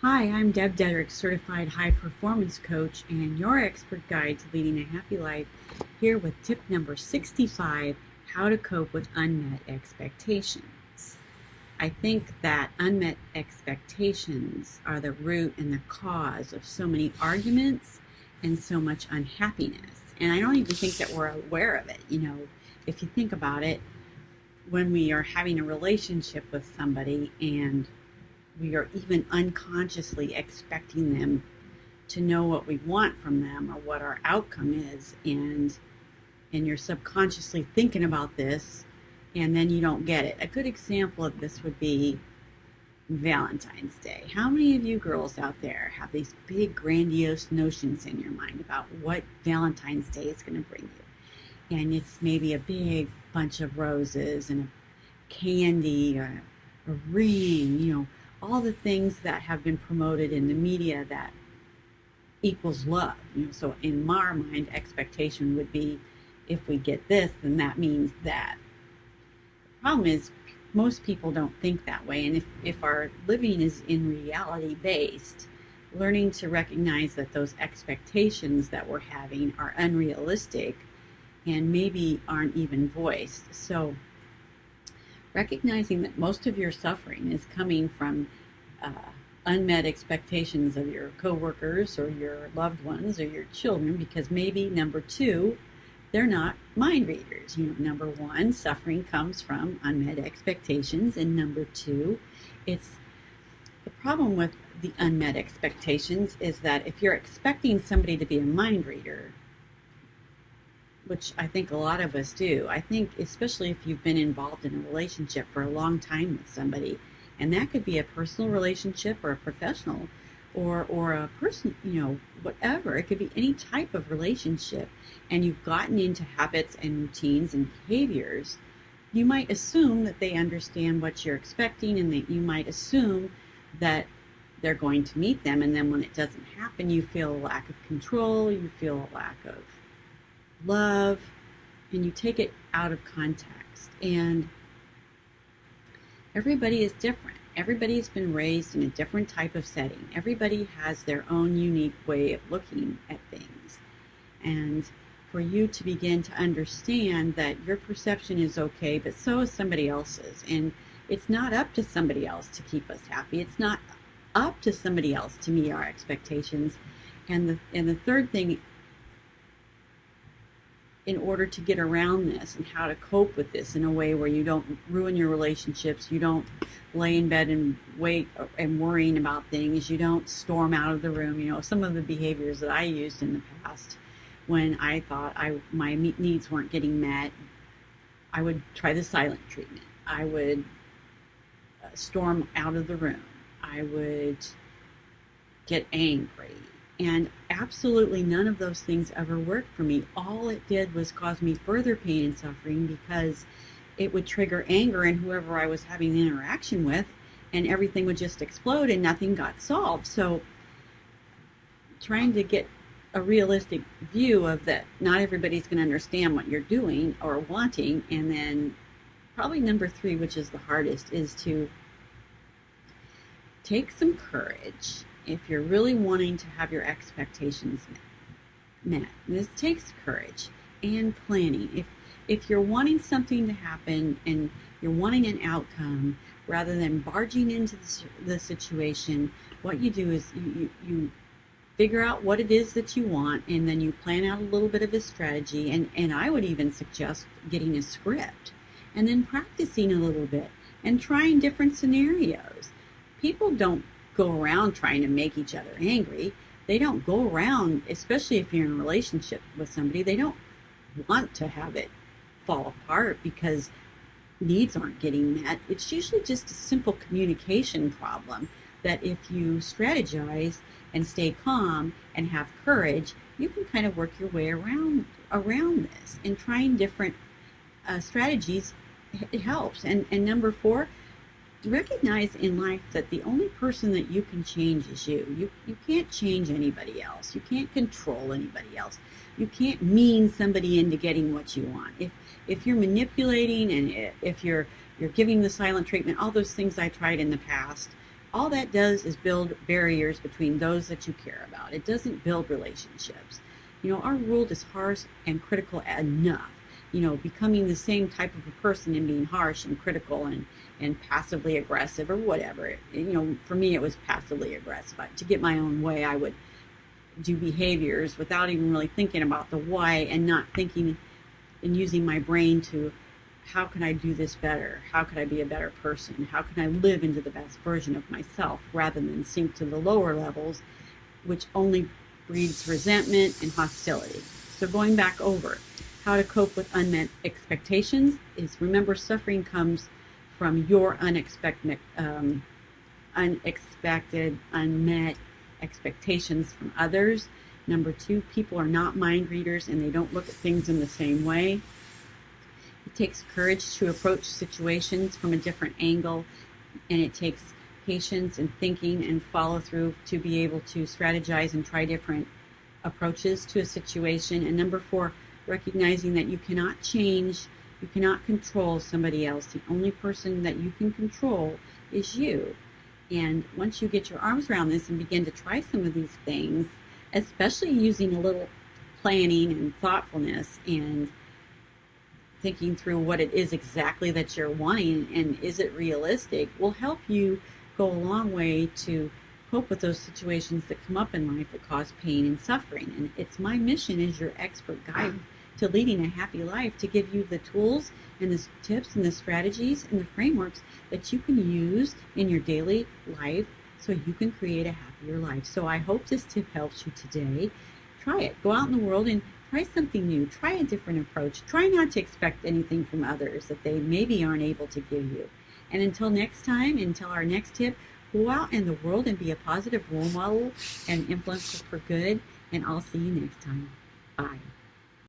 Hi, I'm DebDedrick, certified high performance coach and your expert guide to leading a happy life, here with tip number 65, how to cope with unmet expectations. I think that unmet expectations are the root and the cause of so many arguments and so much unhappiness. And I don't even think that we're aware of it. If you think about it, when we are having a relationship with somebody and we are even unconsciously expecting them to know what we want from them or what our outcome is, and you're subconsciously thinking about this and then you don't get it. A good example of this would be Valentine's Day. How many of you girls out there have these big grandiose notions in your mind about what Valentine's Day is going to bring you? And it's maybe a big bunch of roses and a candy or a ring, all the things that have been promoted in the media that equals love. So in my mind, expectation would be, if we get this, then that means that. The problem is most people don't think that way. And if our living is in reality based, learning to recognize that those expectations that we're having are unrealistic and maybe aren't even voiced. So recognizing that most of your suffering is coming from unmet expectations of your coworkers or your loved ones or your children, because maybe number two, they're not mind readers. Number one, suffering comes from unmet expectations, and number two, it's the problem with the unmet expectations is that if you're expecting somebody to be a mind reader, which I think a lot of us do. I think especially if you've been involved in a relationship for a long time with somebody, and that could be a personal relationship or a professional or a person, whatever. It could be any type of relationship, and you've gotten into habits and routines and behaviors. You might assume that they understand what you're expecting, and that you might assume that they're going to meet them, and then when it doesn't happen, you feel a lack of control, you feel a lack of love, and you take it out of context. And everybody is different. Everybody has been raised in a different type of setting. Everybody has their own unique way of looking at things. And for you to begin to understand that your perception is okay, but so is somebody else's. And it's not up to somebody else to keep us happy. It's not up to somebody else to meet our expectations. And the third thing, in order to get around this and how to cope with this in a way where you don't ruin your relationships, you don't lay in bed and wait and worrying about things, you don't storm out of the room. Some of the behaviors that I used in the past when I thought my needs weren't getting met, I would try the silent treatment. I would storm out of the room. I would get angry. And absolutely none of those things ever worked for me. All it did was cause me further pain and suffering, because it would trigger anger in whoever I was having the interaction with, and everything would just explode and nothing got solved. So trying to get a realistic view of that not everybody's going to understand what you're doing or wanting. And then probably number three, which is the hardest, is to take some courage. If you're really wanting to have your expectations met, this takes courage and planning. If you're wanting something to happen and you're wanting an outcome, rather than barging into the situation, what you do is you figure out what it is that you want, and then you plan out a little bit of a strategy. And I would even suggest getting a script and then practicing a little bit and trying different scenarios. People don't go around trying to make each other angry. They don't go around, especially if you're in a relationship with somebody, they don't want to have it fall apart because needs aren't getting met. It's usually just a simple communication problem that if you strategize and stay calm and have courage, you can kind of work your way around this. And trying different strategies, it helps. And number four, recognize in life that the only person that you can change is you. You can't change anybody else. You can't control anybody else. You can't mean somebody into getting what you want. If you're manipulating, and if you're giving the silent treatment, all those things I tried in the past, all that does is build barriers between those that you care about. It doesn't build relationships. Our world is harsh and critical enough. Becoming the same type of a person and being harsh and critical and passively aggressive or whatever. For me, it was passively aggressive. To get my own way, I would do behaviors without even really thinking about the why and not thinking and using my brain to, how can I do this better? How could I be a better person? How can I live into the best version of myself rather than sink to the lower levels, which only breeds resentment and hostility. So going back over how to cope with unmet expectations is, remember, suffering comes from your unexpected, unmet expectations from others. Number 2, people are not mind readers and they don't look at things in the same way. It takes courage to approach situations from a different angle, and it takes patience and thinking and follow through to be able to strategize and try different approaches to a situation. And number 4, recognizing that you cannot change, you cannot control somebody else. The only person that you can control is you. And once you get your arms around this and begin to try some of these things, especially using a little planning and thoughtfulness and thinking through what it is exactly that you're wanting and is it realistic, will help you go a long way to cope with those situations that come up in life that cause pain and suffering. And it's my mission as your expert guide to leading a happy life, to give you the tools and the tips and the strategies and the frameworks that you can use in your daily life so you can create a happier life. So I hope this tip helps you today. Try it. Go out in the world and try something new. Try a different approach. Try not to expect anything from others that they maybe aren't able to give you. And until next time, until our next tip, go out in the world and be a positive role model and influencer for good. And I'll see you next time. Bye.